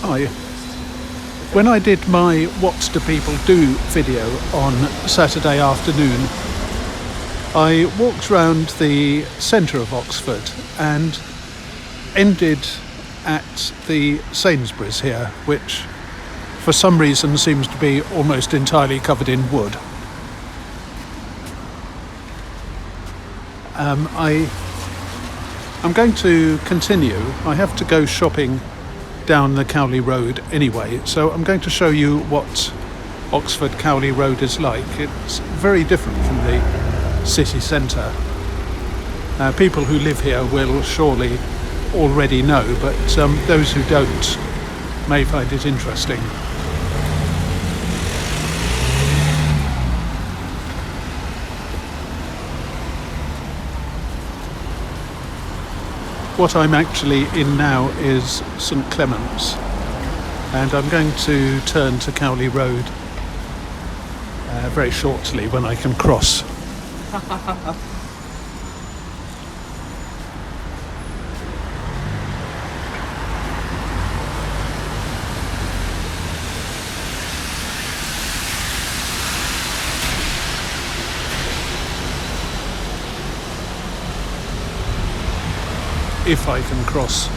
Hi. When I did my What Do People Do video on Saturday afternoon, I walked round the centre of Oxford and ended at the Sainsbury's here, which for some reason seems to be almost entirely covered in wood. I'm going to continue. I have to go shopping down the Cowley Road anyway, so I'm going to show you what Oxford Cowley Road is like. It's very different from the city centre. People who live here will surely already know, but those who don't may find it interesting. What I'm actually in now is St Clement's, and I'm going to turn to Cowley Road very shortly when I can cross. If I can cross.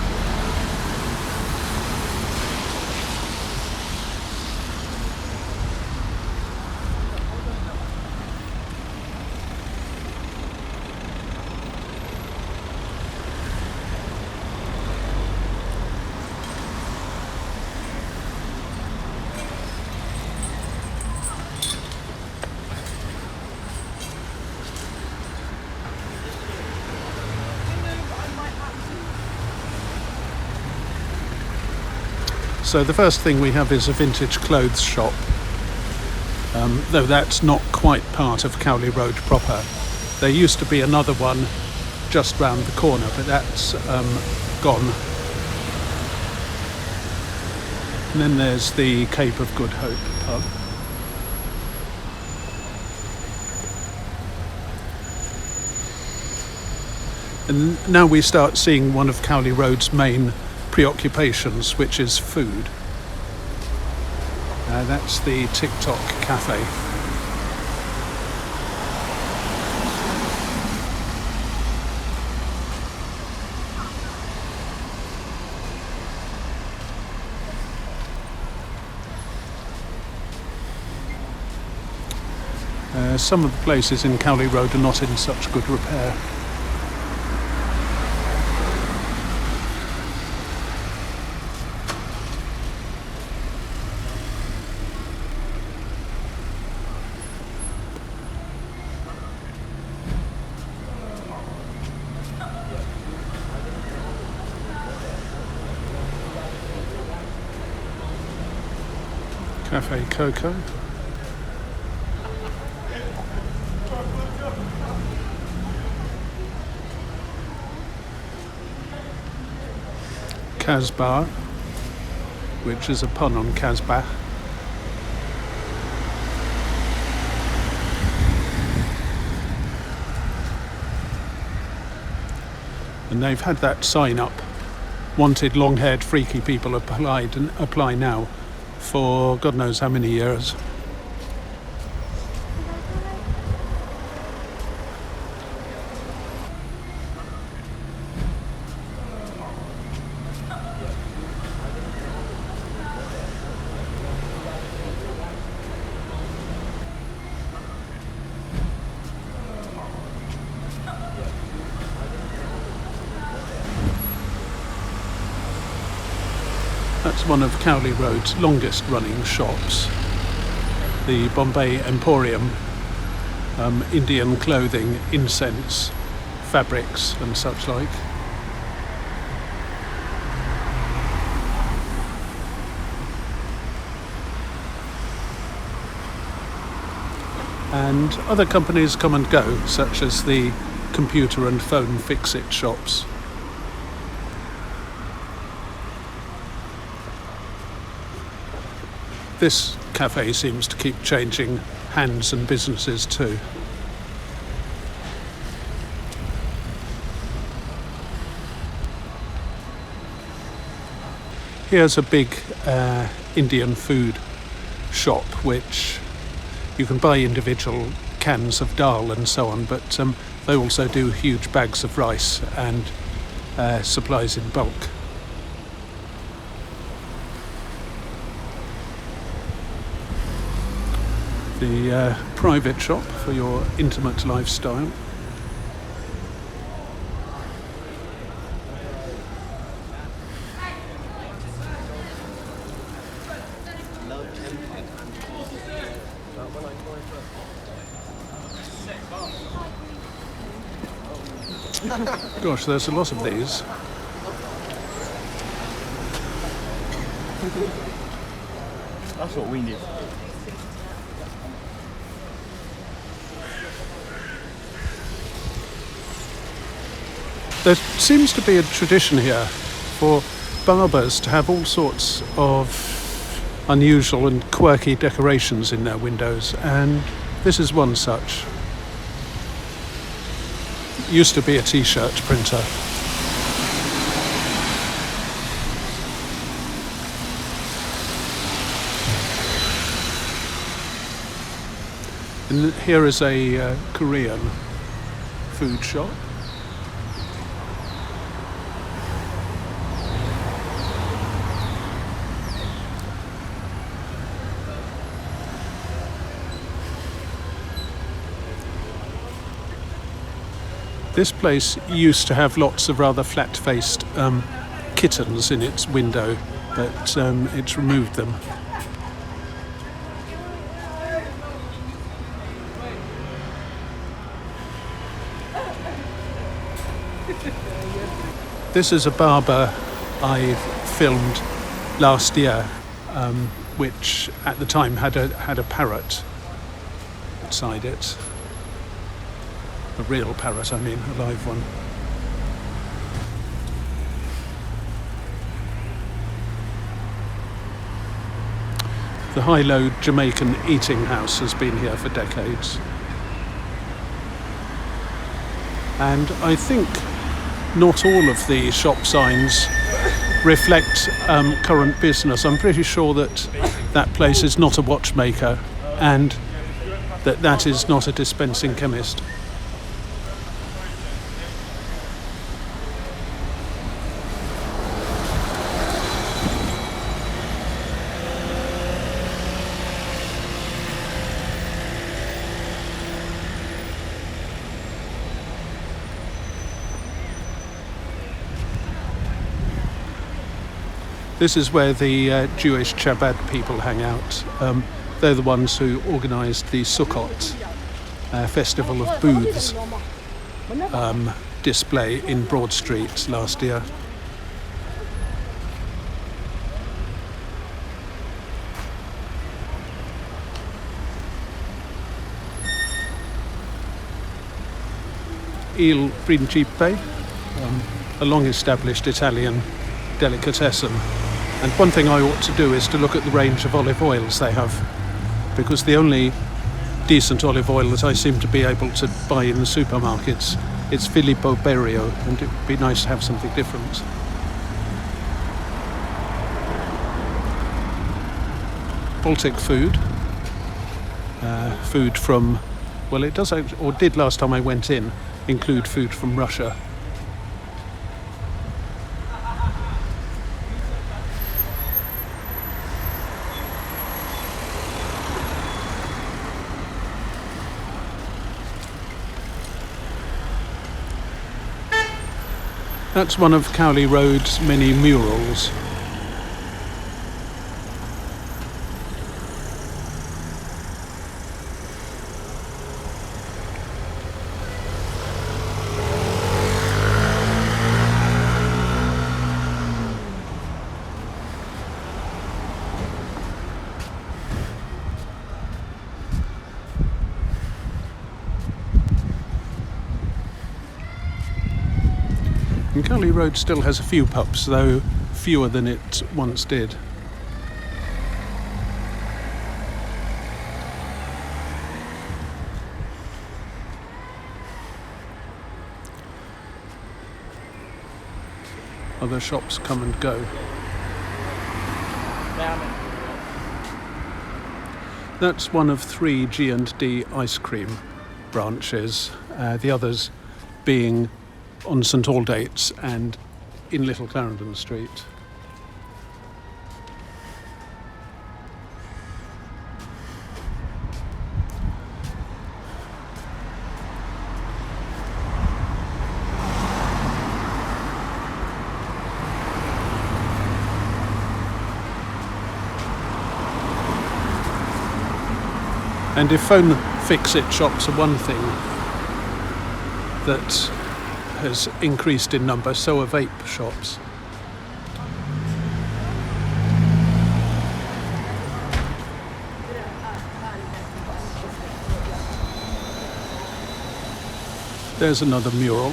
So the first thing we have is a vintage clothes shop, though that's not quite part of Cowley Road proper. There used to be another one just round the corner, but that's gone. And then there's the Cape of Good Hope pub. And now we start seeing one of Cowley Road's main preoccupations, which is food. That's the TikTok cafe. Some of the places in Cowley Road are not in such good repair. Cafe Coco. Casbah, which is a pun on Casbah. And they've had that sign up, wanted long-haired freaky people apply now, for God knows how many years. That's one of Cowley Road's longest running shops, the Bombay Emporium, Indian clothing, incense, fabrics and such like. And other companies come and go, such as the computer and phone fix-it shops. This cafe seems to keep changing hands and businesses too. here's a big Indian food shop, which you can buy individual cans of dal and so on, but they also do huge bags of rice and supplies in bulk. The private shop for your intimate lifestyle. Gosh, there's a lot of these. That's what we need. There seems to be a tradition here for barbers to have all sorts of unusual and quirky decorations in their windows, and this is one such. Used to be a t-shirt printer. And here is a Korean food shop. This place used to have lots of rather flat-faced kittens in its window, but it's removed them. This is a barber I filmed last year, which at the time had a parrot outside it. A real parrot, I mean, a live one. The high-low Jamaican eating house has been here for decades. And I think not all of the shop signs reflect current business. I'm pretty sure that place is not a watchmaker and that is not a dispensing chemist. This is where the Jewish Chabad people hang out. They're the ones who organised the Sukkot Festival of Booths display in Broad Street last year. Il Principe, a long-established Italian delicatessen. And one thing I ought to do is to look at the range of olive oils they have, because the only decent olive oil that I seem to be able to buy in the supermarkets is Filippo Berio, and it would be nice to have something different. Baltic food. Food from, well, it does, or did last time I went in, include food from Russia. That's one of Cowley Road's many murals. And Cowley Road still has a few pubs, though fewer than it once did. Other shops come and go. That's one of 3 G&D ice cream branches, the others being on St Aldate's and in Little Clarendon Street. And if phone fix-it shops are one thing that has increased in number, so are vape shops. There's another mural.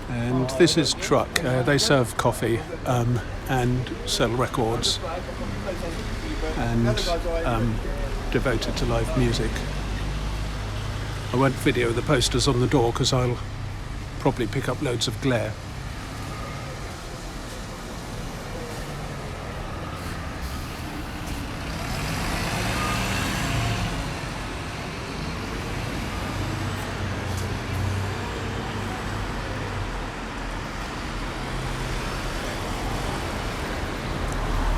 And this is Truck. They serve coffee and sell records and devoted to live music. I won't video the posters on the door because I'll probably pick up loads of glare.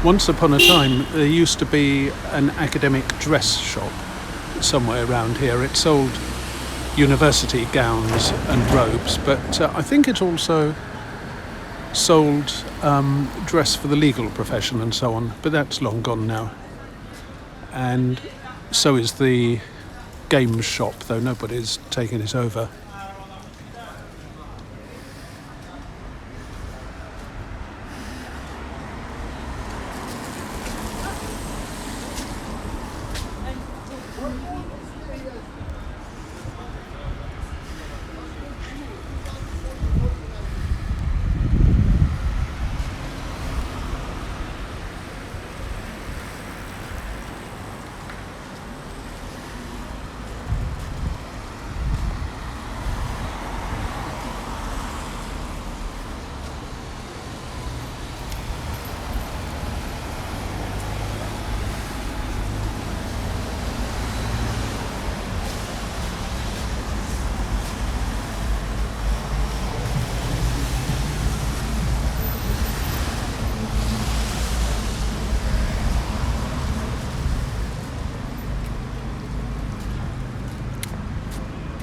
Once upon a time, there used to be an academic dress shop somewhere around here. It sold university gowns and robes, but I think it also sold dress for the legal profession and so on, but that's long gone now. And so is the games shop, though nobody's taken it over.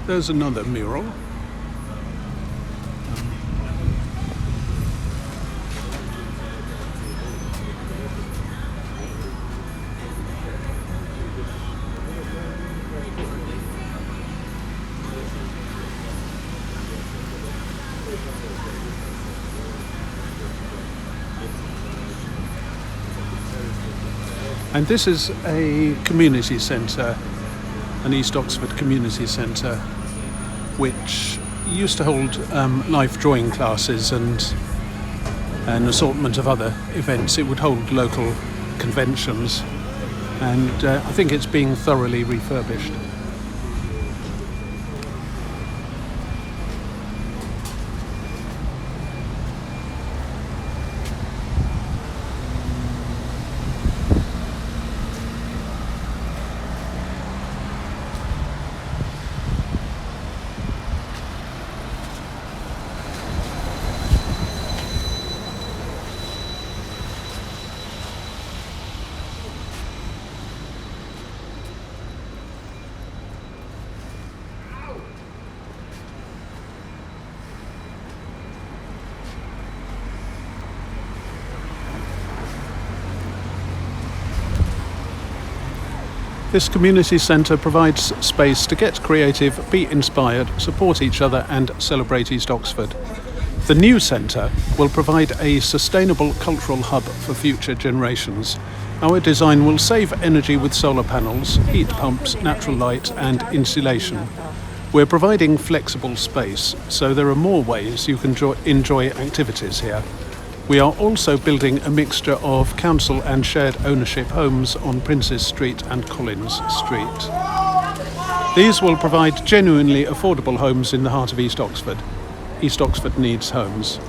There's another mural. And this is a community centre, an East Oxford community centre, which used to hold live drawing classes and an assortment of other events. It would hold local conventions, and I think it's being thoroughly refurbished. This community centre provides space to get creative, be inspired, support each other and celebrate East Oxford. The new centre will provide a sustainable cultural hub for future generations. Our design will save energy with solar panels, heat pumps, natural light and insulation. We're providing flexible space, so there are more ways you can enjoy activities here. We are also building a mixture of council and shared ownership homes on Princes Street and Collins Street. These will provide genuinely affordable homes in the heart of East Oxford. East Oxford needs homes.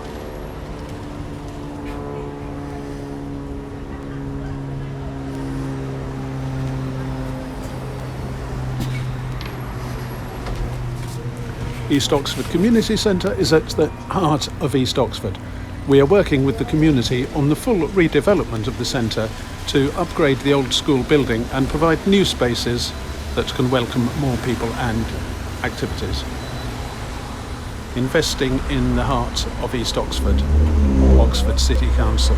East Oxford Community Centre is at the heart of East Oxford. We are working with the community on the full redevelopment of the centre to upgrade the old school building and provide new spaces that can welcome more people and activities. Investing in the heart of East Oxford, Oxford City Council.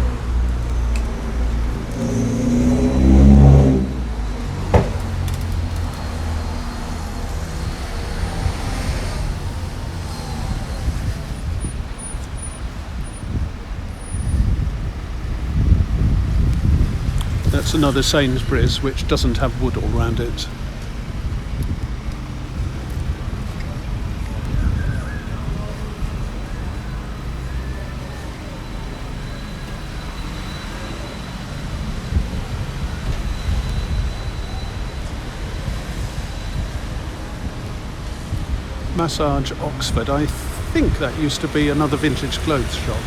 That's another Sainsbury's which doesn't have wood all around it. Massage Oxford. I think that used to be another vintage clothes shop.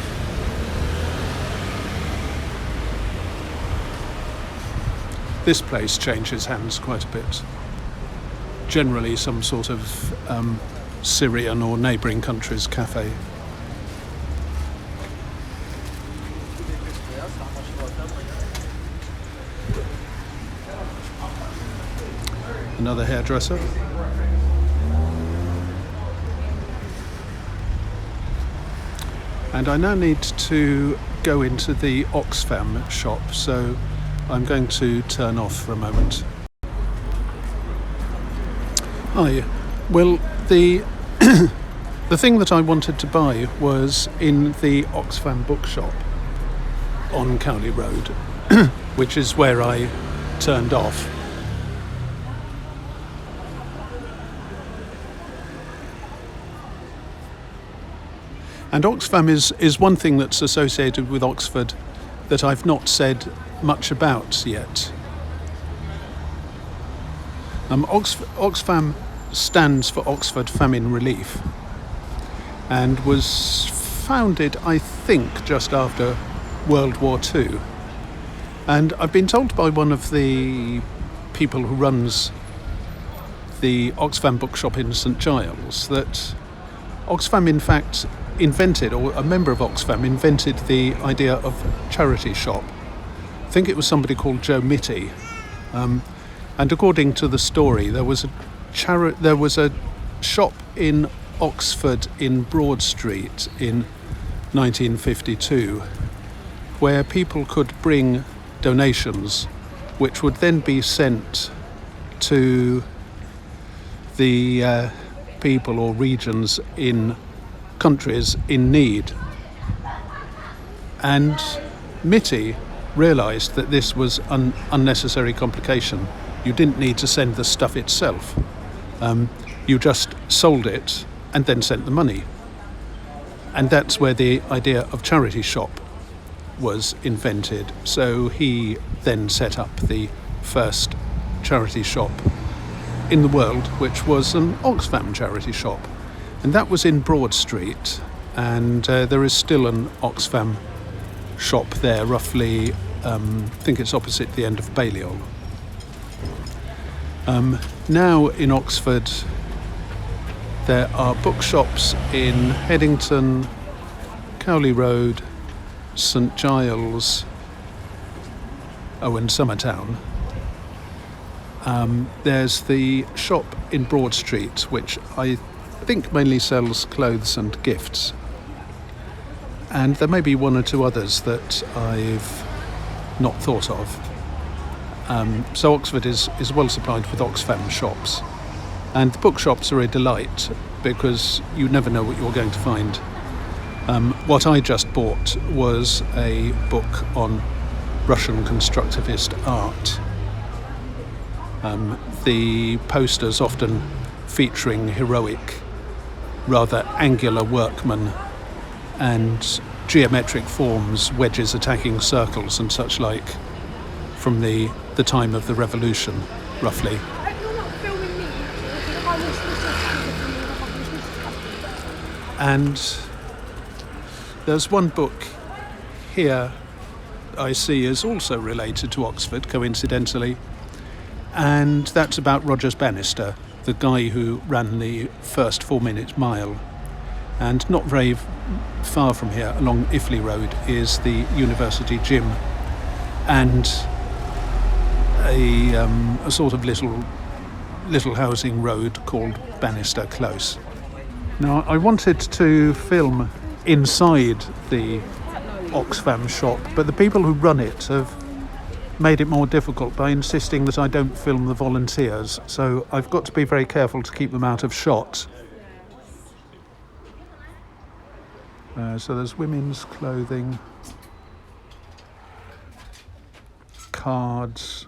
This place changes hands quite a bit. Generally some sort of Syrian or neighbouring countries cafe. Another hairdresser. And I now need to go into the Oxfam shop, so I'm going to turn off for a moment. Hi. Well, the the thing that I wanted to buy was in the Oxfam bookshop on Cowley Road, which is where I turned off. And Oxfam is one thing that's associated with Oxford that I've not said much about yet. Oxfam stands for Oxford Famine Relief and was founded, I think, just after World War II. And I've been told by one of the people who runs the Oxfam bookshop in St Giles that Oxfam in fact invented, or a member of Oxfam invented, the idea of charity shop. I think it was somebody called Joe Mitty, and according to the story, there was a shop in Oxford in Broad Street in 1952, where people could bring donations, which would then be sent to the people or regions in countries in need. And Mitty realised that this was an unnecessary complication. You didn't need to send the stuff itself. You just sold it and then sent the money. And that's where the idea of charity shop was invented. So he then set up the first charity shop in the world, which was an Oxfam charity shop. And that was in Broad Street, and there is still an Oxfam shop there, roughly, I think it's opposite the end of Balliol. Now in Oxford, there are bookshops in Headington, Cowley Road, St Giles, and Summertown. There's the shop in Broad Street, which I think mainly sells clothes and gifts. And there may be one or two others that I've not thought of. So Oxford is well supplied with Oxfam shops. And the bookshops are a delight because you never know what you're going to find. What I just bought was a book on Russian constructivist art. The posters often featuring heroic, rather angular workmen and geometric forms, wedges attacking circles and such like, from the time of the revolution, roughly. And there's one book here I see is also related to Oxford, coincidentally, and that's about Rogers Bannister, the guy who ran the first 4-minute mile. And not very far from here, along Iffley Road, is the University Gym and a sort of little housing road called Bannister Close. Now, I wanted to film inside the Oxfam shop, but the people who run it have made it more difficult by insisting that I don't film the volunteers, so I've got to be very careful to keep them out of shot. So there's women's clothing, cards,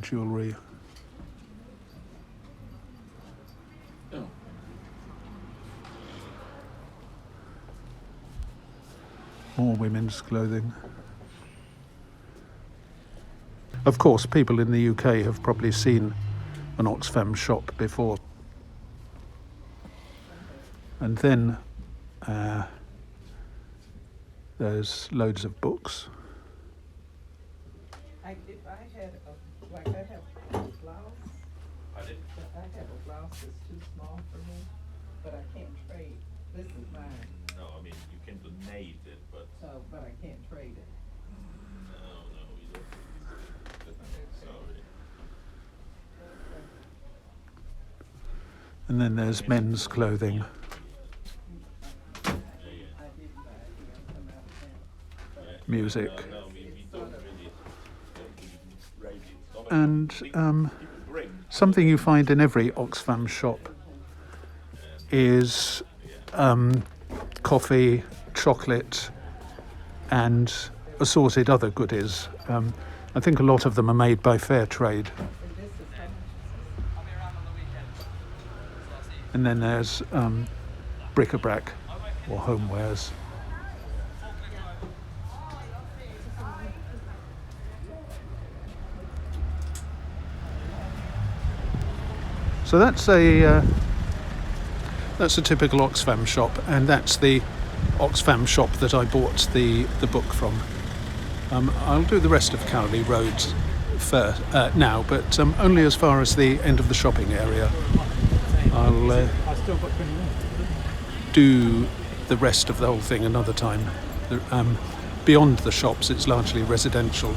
jewellery. More women's clothing. Of course, people in the UK have probably seen an Oxfam shop before. And then there's loads of books. I have a blouse. I have a blouse that's too small for me, but I can't trade. This is mine. No, I mean, you can donate it, but... But I can't trade it. No, you don't. Sorry. And then there's men's clothing. Music. And something you find in every Oxfam shop is coffee, chocolate, and assorted other goodies. I think a lot of them are made by fair trade. And then there's bric-a-brac or homewares. So that's a typical Oxfam shop, and that's the Oxfam shop that I bought the book from. I'll do the rest of Cowley Road first, now, but only as far as the end of the shopping area. I'll do the rest of the whole thing another time. Beyond the shops, it's largely residential.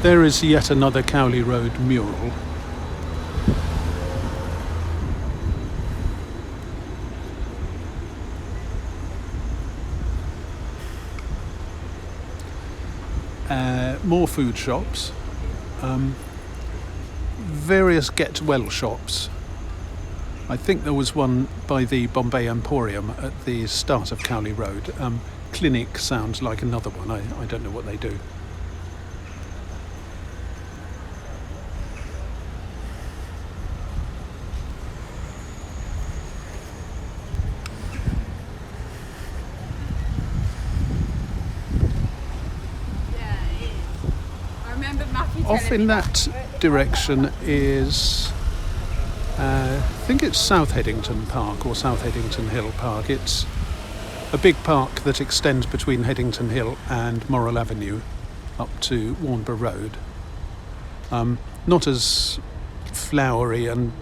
There is yet another Cowley Road mural. More food shops. Various get-well shops. I think there was one by the Bombay Emporium at the start of Cowley Road. Clinic sounds like another one. I don't know what they do. Off in that direction is, I think it's South Headington Park or South Headington Hill Park. It's a big park that extends between Headington Hill and Morrell Avenue up to Warnborough Road. Not as flowery and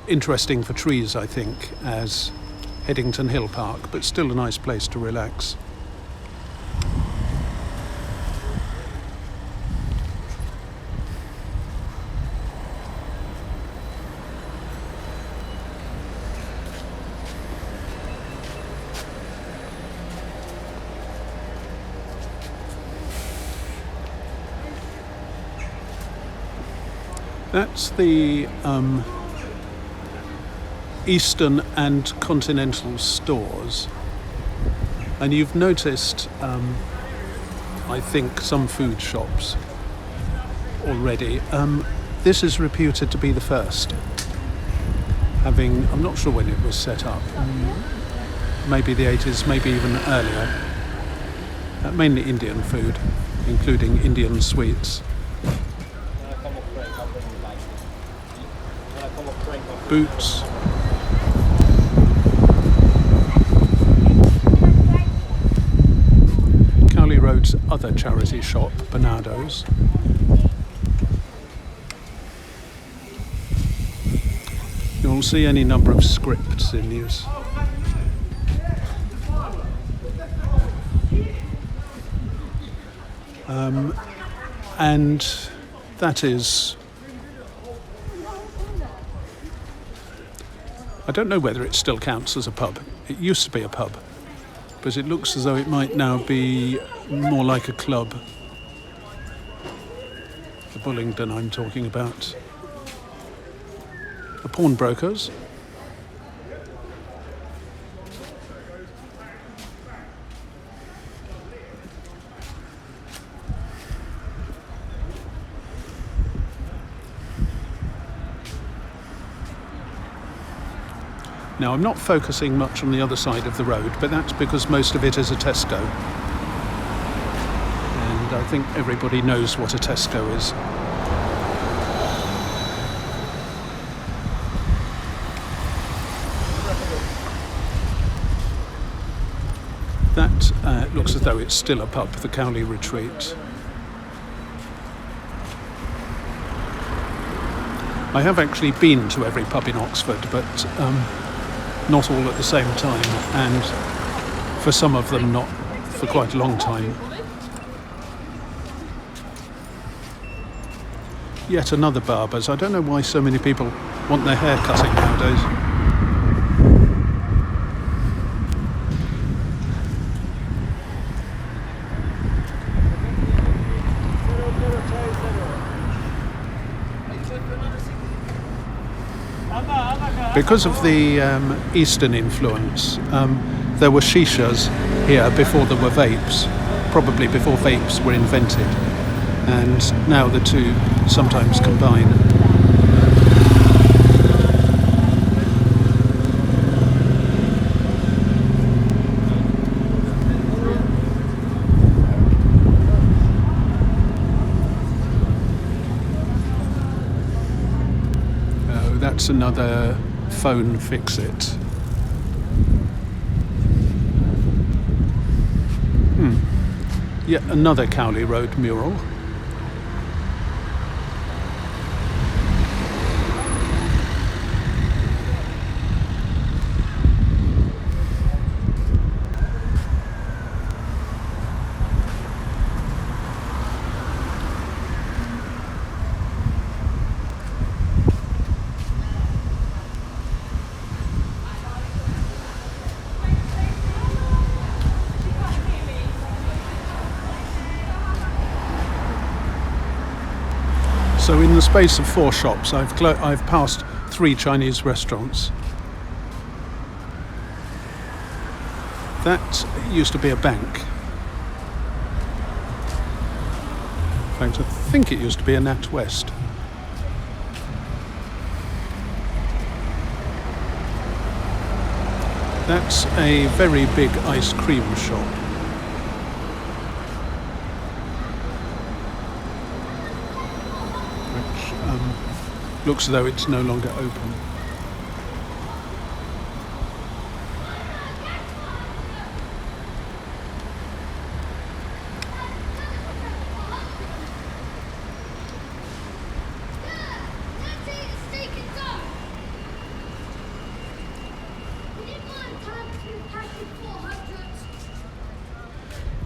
interesting for trees, I think, as Headington Hill Park, but still a nice place to relax. That's the Eastern and Continental stores, and you've noticed I think some food shops already. This is reputed to be the first, I'm not sure when it was set up, maybe the 80s, maybe even earlier. Mainly Indian food, including Indian sweets. Boots. Cowley Road's other charity shop, Bernardo's. You'll see any number of scripts in use. And that is... I don't know whether it still counts as a pub. It used to be a pub, but it looks as though it might now be more like a club. The Bullingdon I'm talking about. The pawnbrokers. Now, I'm not focusing much on the other side of the road, but that's because most of it is a Tesco. And I think everybody knows what a Tesco is. That looks as though it's still a pub, the Cowley Retreat. I have actually been to every pub in Oxford, but not all at the same time, and for some of them not for quite a long time. Yet another barber's. I don't know why so many people want their hair cutting nowadays. Because of the Eastern influence, there were shishas here before there were vapes, probably before vapes were invented, and now the two sometimes combine. Oh, that's another phone fix-it. Yet another Cowley Road mural. So in the space of 4 shops, I've passed 3 Chinese restaurants. That used to be a bank. In fact, I think it used to be a NatWest. That's a very big ice cream shop. Looks as though it's no longer open.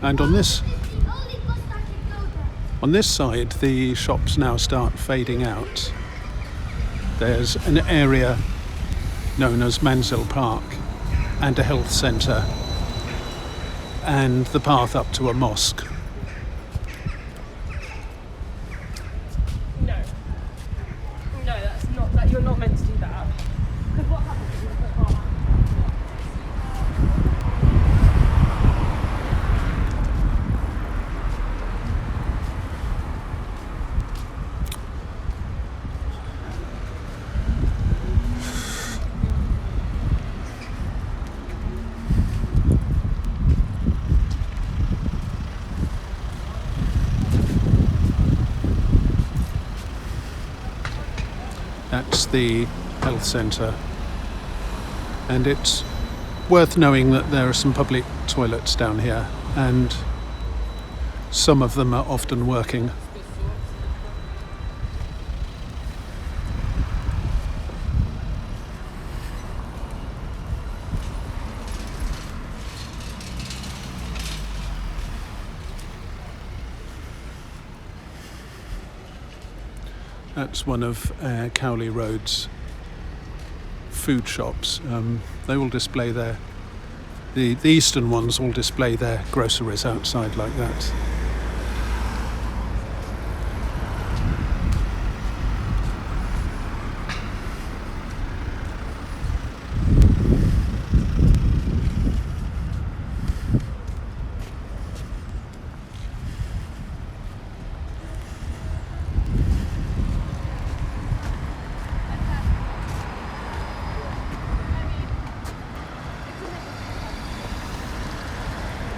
And on this side, the shops now start fading out. There's an area known as Mansell Park and a health centre and the path up to a mosque. No, that's not that. You're not meant to do that. Because what happens is That's the health centre, and it's worth knowing that there are some public toilets down here, and some of them are often working. That's one of Cowley Road's food shops. They all display the eastern ones all display their groceries outside like that.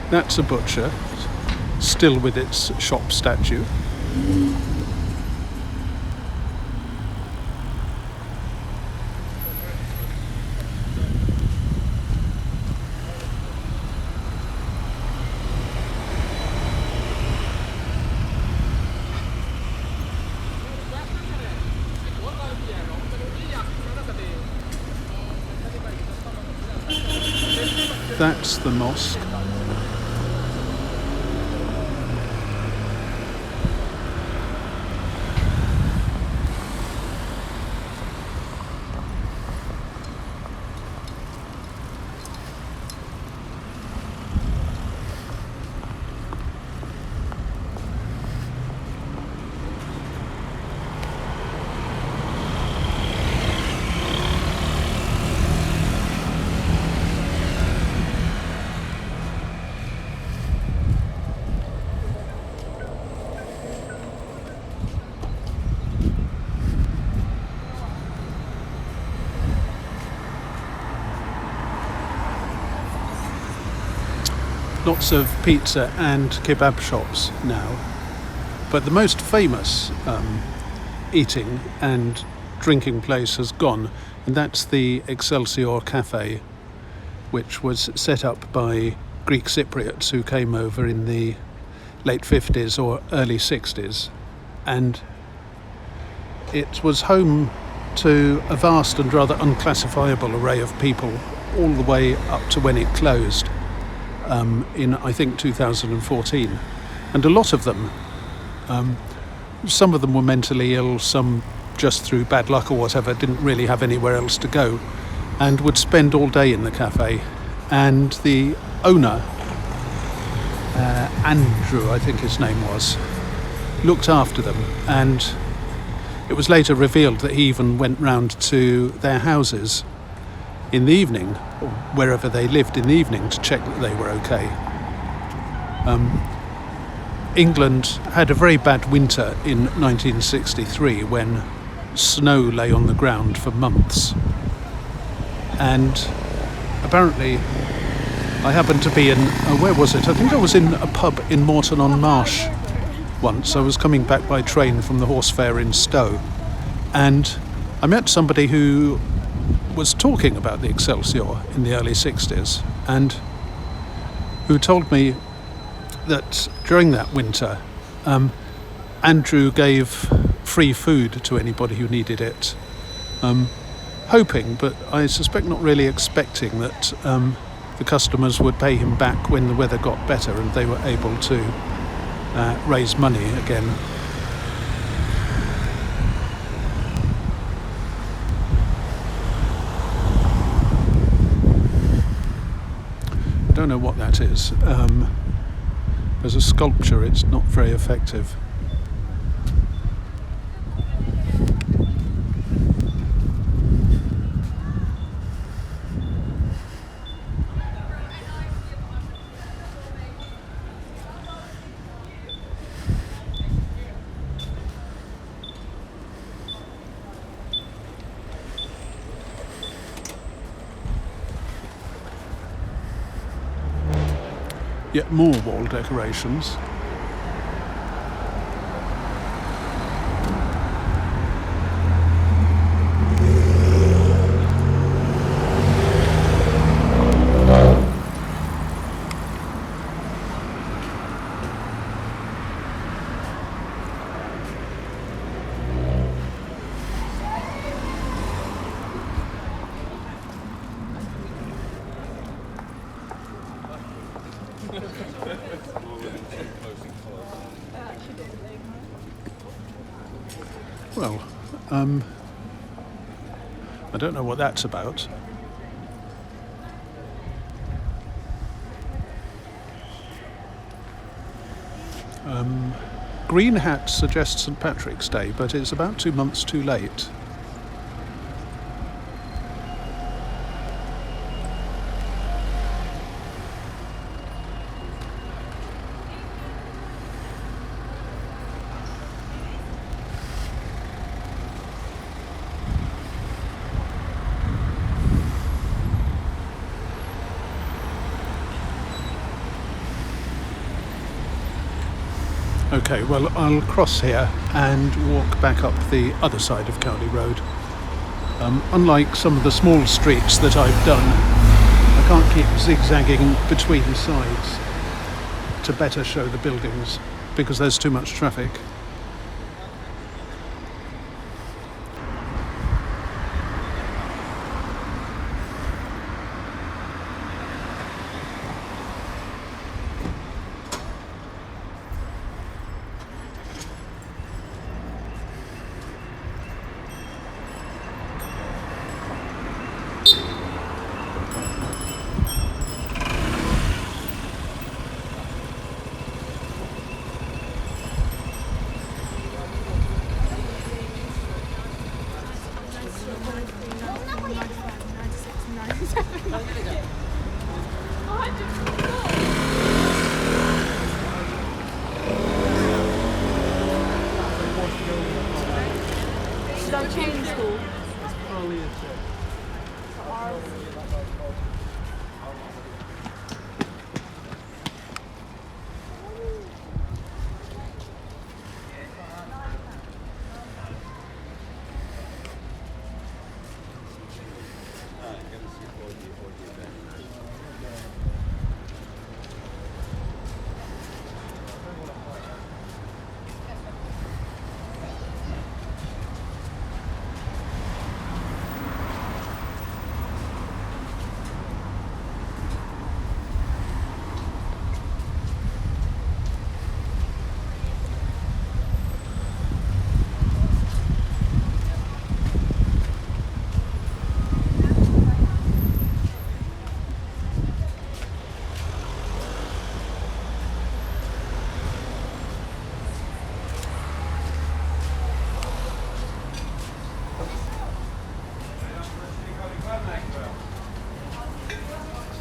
That's a butcher, still with its shop statue. That's the mosque. Lots of pizza and kebab shops now, but the most famous eating and drinking place has gone, and that's the Excelsior Cafe, which was set up by Greek Cypriots who came over in the late 50s or early 60s, and it was home to a vast and rather unclassifiable array of people all the way up to when it closed in, I think, 2014. And a lot of them, some of them were mentally ill, some just through bad luck or whatever, didn't really have anywhere else to go, and would spend all day in the cafe. And the owner, Andrew, I think his name was, looked after them, and it was later revealed that he even went round to their houses in the evening, or wherever they lived in the evening, to check that they were okay. England had a very bad winter in 1963 when snow lay on the ground for months. And apparently I happened to be in, where was it? I think I was in a pub in Moreton-on-Marsh once. I was coming back by train from the horse fair in Stowe, and I met somebody who was talking about the Excelsior in the early 60s, and who told me that during that winter Andrew gave free food to anybody who needed it, hoping, but I suspect not really expecting, that the customers would pay him back when the weather got better and they were able to raise money again. I don't know what that is. As a sculpture, it's not very effective. Yet more wall decorations. Well, I don't know what that's about. Green hat suggests St. Patrick's Day, but it's about 2 months too late. Okay, well, I'll cross here and walk back up the other side of Cowley Road. Unlike some of the small streets that I've done, I can't keep zigzagging between the sides to better show the buildings because there's too much traffic.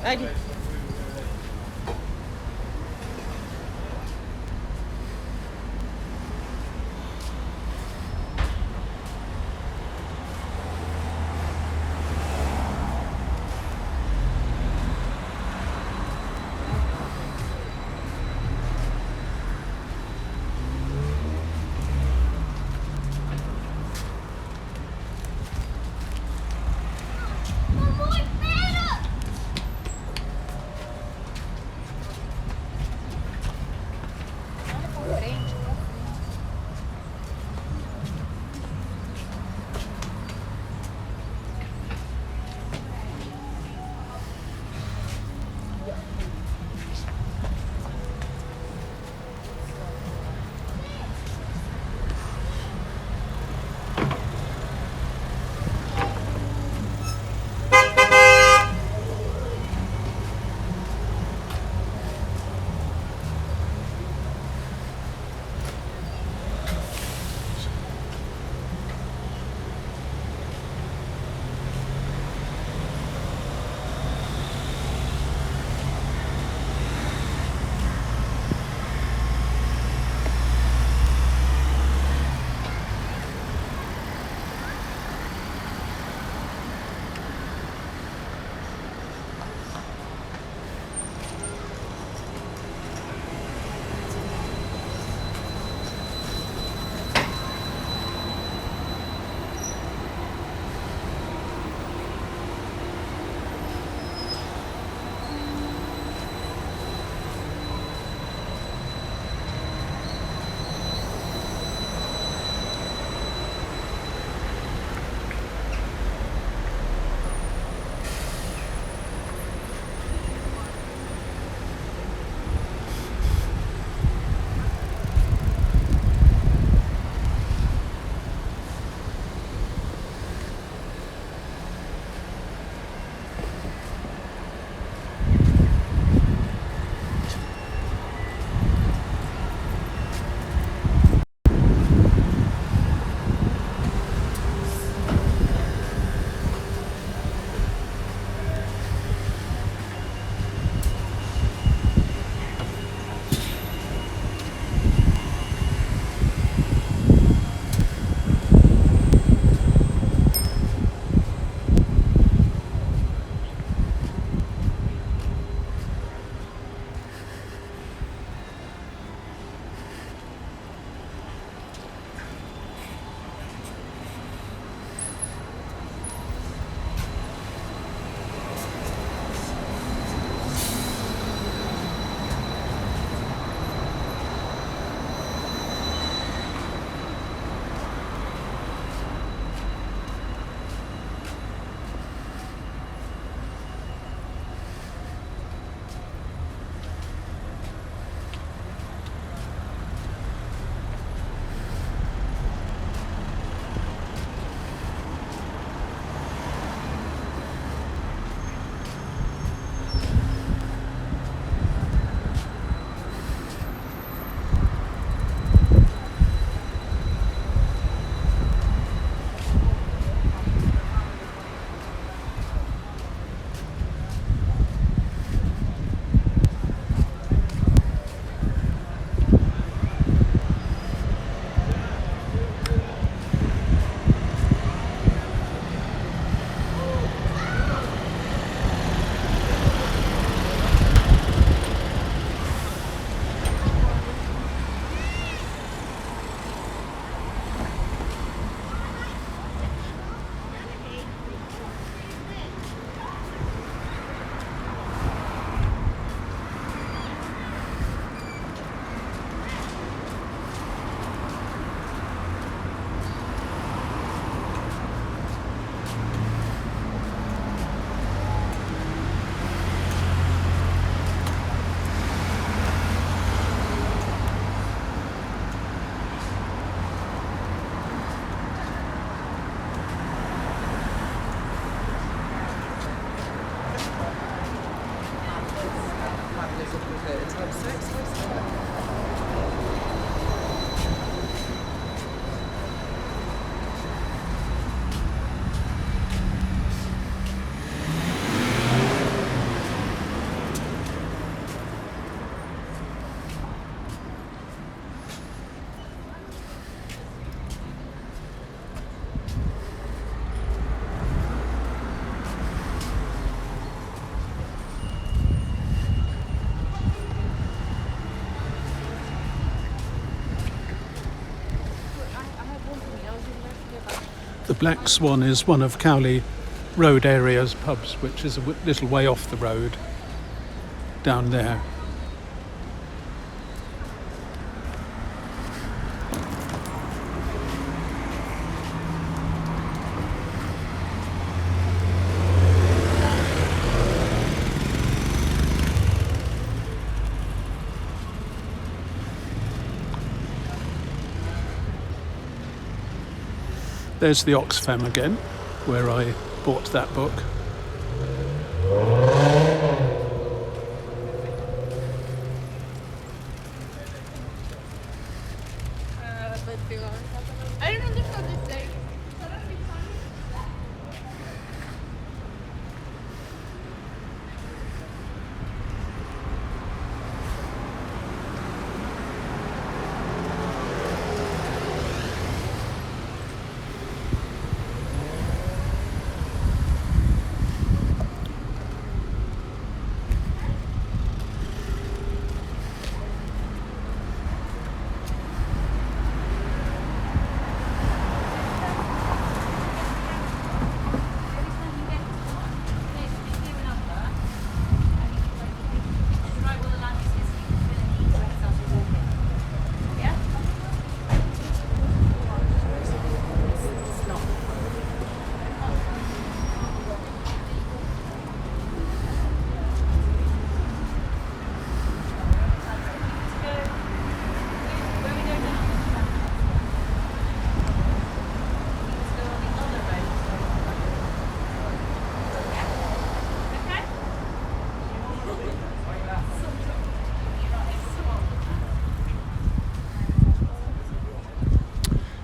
Okay. times 6, what's that? The Black Swan is one of Cowley Road area's pubs, which is a little way off the road down there. There's the Oxfam again, where I bought that book. I don't understand this thing.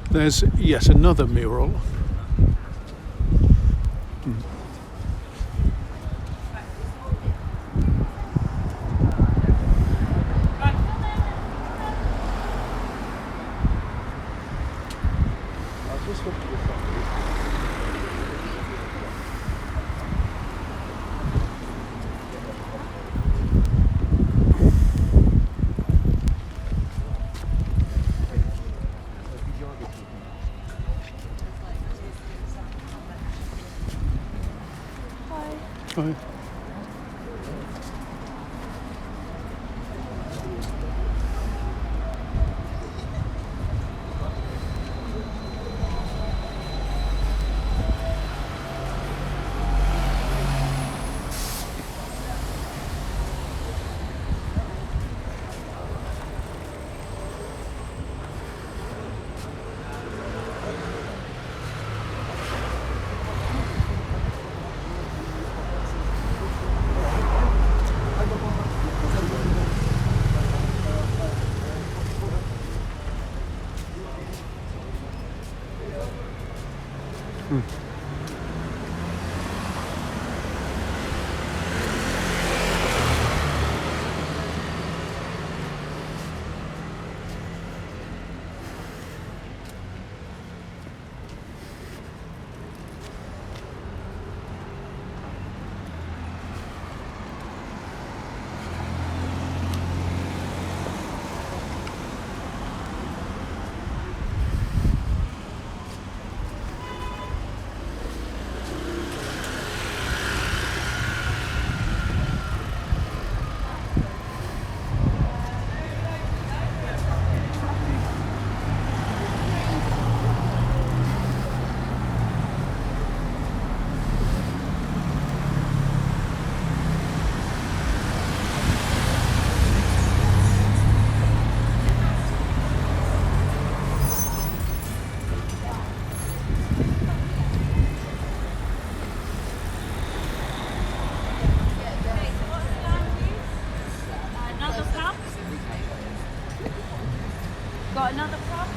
There's yet another mural. Got another prop?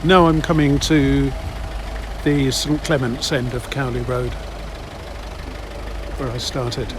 Now I'm coming to the St Clement's end of Cowley Road, where I started.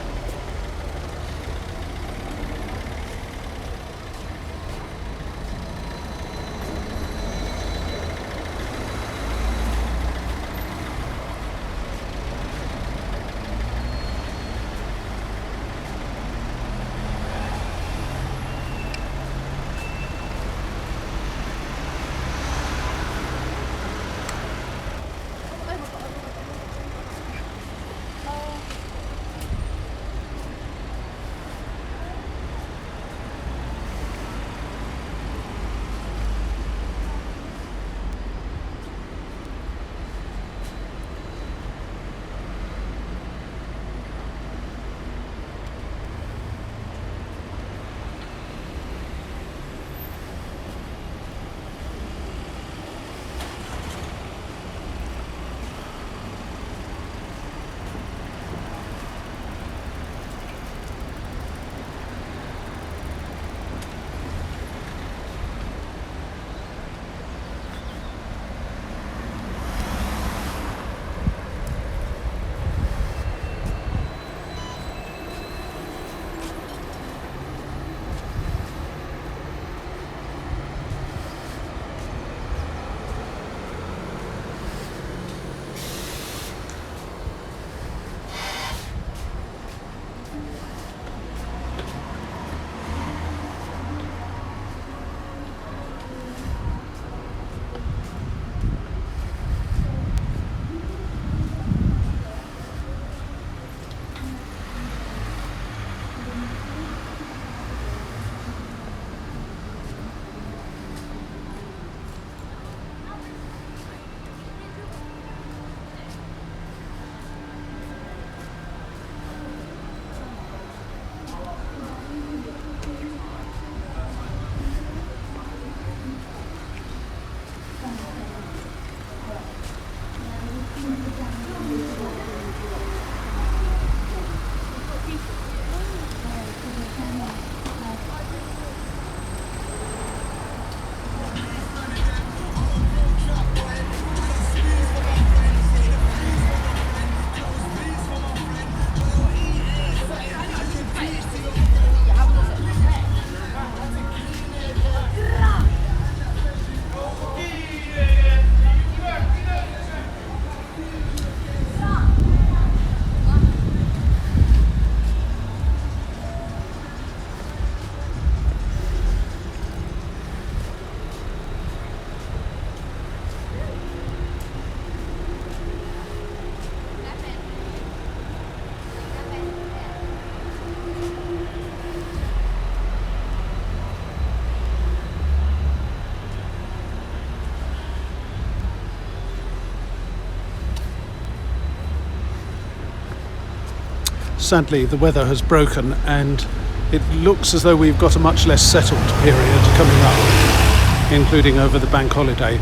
Sadly, the weather has broken and it looks as though we've got a much less settled period coming up, including over the bank holiday.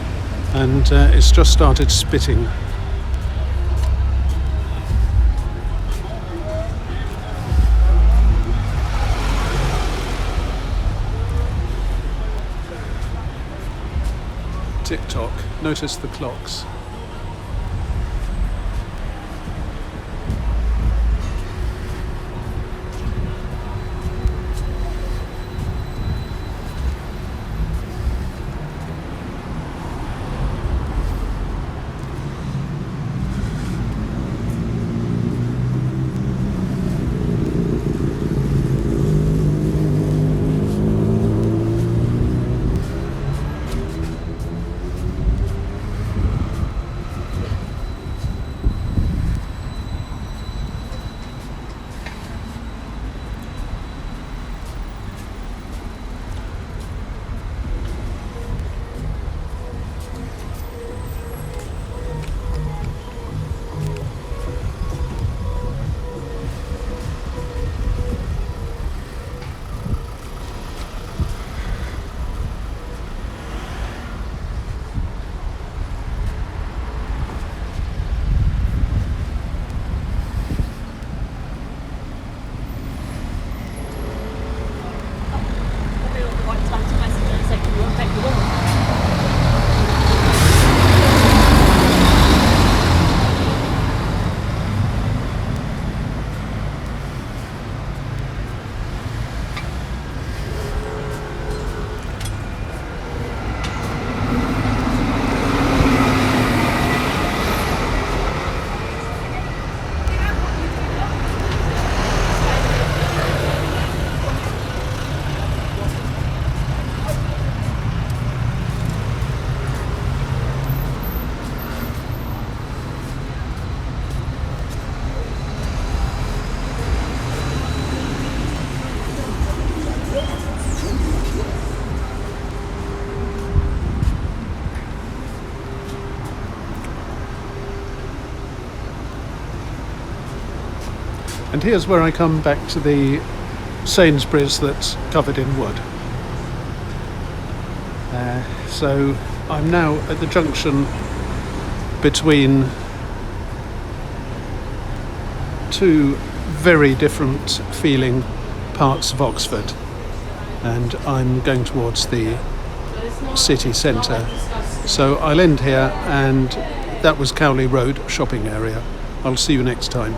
and it's just started spitting. Tick-tock, notice the clocks. Probably not the right time to message her and say, "Can you unpack the door?" And here's where I come back to the Sainsbury's that's covered in wood. So I'm now at the junction between two very different feeling parts of Oxford, and I'm going towards the city centre. So I'll end here, and that was Cowley Road shopping area. I'll see you next time.